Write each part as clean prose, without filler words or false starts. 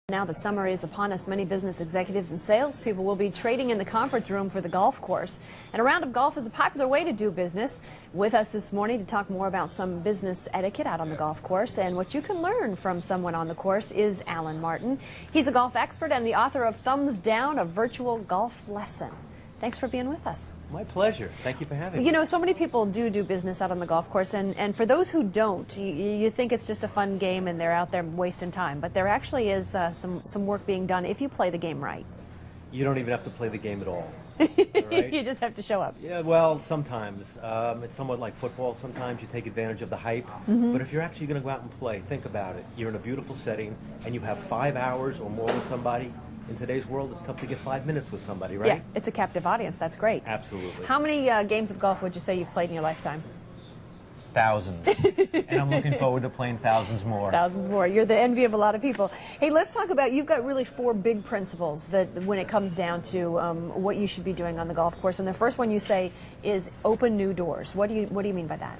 Now that summer is upon us, many business executives and salespeople will be trading in the conference room for the golf course. And a round of golf is a popular way to do business. With us this morning to talk more about some business etiquette out on the golf course and what you can learn from someone on the course is Alan Martin. He's a golf expert and the author of Thumbs Down, a virtual golf lesson. Thanks for being with us. My pleasure. Thank you for having me. You know, so many people do business out on the golf course, and for those who don't, you think it's just a fun game and they're out there wasting time, but there actually is some work being done if you play the game right. You don't even have to play the game at all. Right? You just have to show up. Yeah, well, sometimes. It's somewhat like football. Sometimes you take advantage of the hype. But if you're actually going to go out and play, think about it. You're in a beautiful setting, and you have 5 hours or more with somebody. In today's world, it's tough to get 5 minutes with somebody, right? Yeah, it's a captive audience. That's great. Absolutely. How many games of golf would you say you've played in your lifetime? Thousands. And I'm looking forward to playing thousands more. Thousands more. You're the envy of a lot of people. Hey, let's talk about, you've got really 4 big principles that when it comes down to what you should be doing on the golf course. And the first one you say is open new doors. What do you mean by that?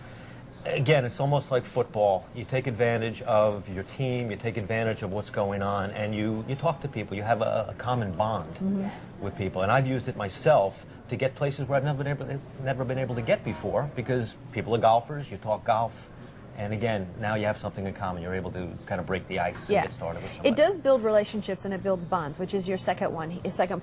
Again, it's almost like football. You take advantage of your team, you take advantage of what's going on, and you talk to people. You have a common bond with people. And I've used it myself to get places where I've never been able to get before, because people are golfers, you talk golf, and again, now you have something in common. You're able to kind of break the ice and get started with somebody. It does build relationships and it builds bonds, which is your second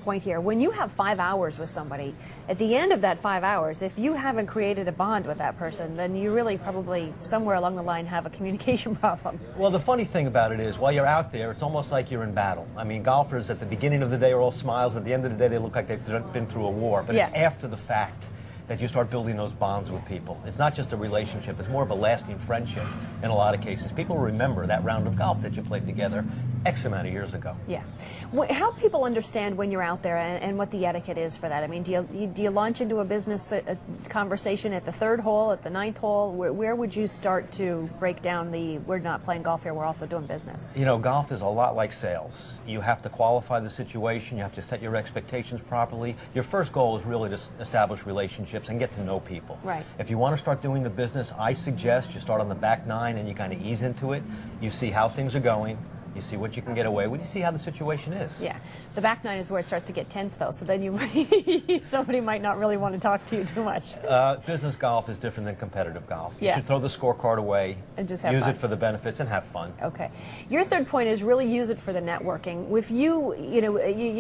point here. When you have 5 hours with somebody, at the end of that 5 hours, if you haven't created a bond with that person, then you really probably somewhere along the line have a communication problem. Well, the funny thing about it is, while you're out there, it's almost like you're in battle. I mean, golfers at the beginning of the day are all smiles. At the end of the day, they look like they've been through a war. But it's after the fact that you start building those bonds with people. It's not just a relationship, it's more of a lasting friendship in a lot of cases. People remember that round of golf that you played together X amount of years ago. Yeah. How people understand when you're out there and what the etiquette is for that? I mean, do you launch into a business conversation at the 3rd hole, at the 9th hole? Where would you start to break down we're not playing golf here, we're also doing business? You know, golf is a lot like sales. You have to qualify the situation, you have to set your expectations properly. Your first goal is really to establish relationships and get to know people. Right. If you want to start doing the business, I suggest you start on the back 9 and you kind of ease into it. You see how things are going. You see what you can get away with. You see how the situation is. Yeah. The back 9 is where it starts to get tense, though, so then somebody might not really want to talk to you too much. Business golf is different than competitive golf. You Yeah. should throw the scorecard away And just have use fun. it for the benefits and have fun. Okay. Your third point is really use it for the networking. If you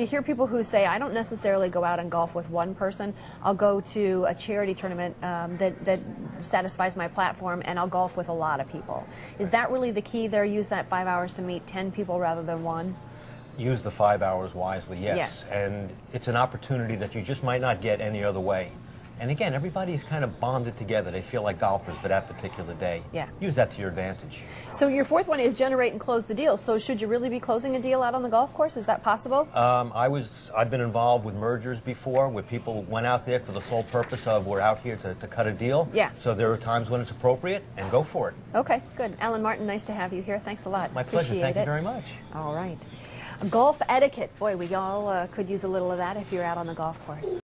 hear people who say, I don't necessarily go out and golf with one person. I'll go to a charity tournament that satisfies my platform, and I'll golf with a lot of people. Is that really the key there? Use that 5 hours to meet 10 people rather than one? Use the 5 hours wisely, yes. Yeah. And it's an opportunity that you just might not get any other way. And again, everybody's kind of bonded together. They feel like golfers for that particular day. Yeah. Use that to your advantage. So your fourth one is generate and close the deal. So should you really be closing a deal out on the golf course? Is that possible? I've been involved with mergers before where people went out there for the sole purpose of we're out here to cut a deal. Yeah. So there are times when it's appropriate, and go for it. Okay, good. Alan Martin, nice to have you here. Thanks a lot. My pleasure. Appreciate Thank you it. very much. All right. Golf etiquette. Boy, we all could use a little of that if you're out on the golf course.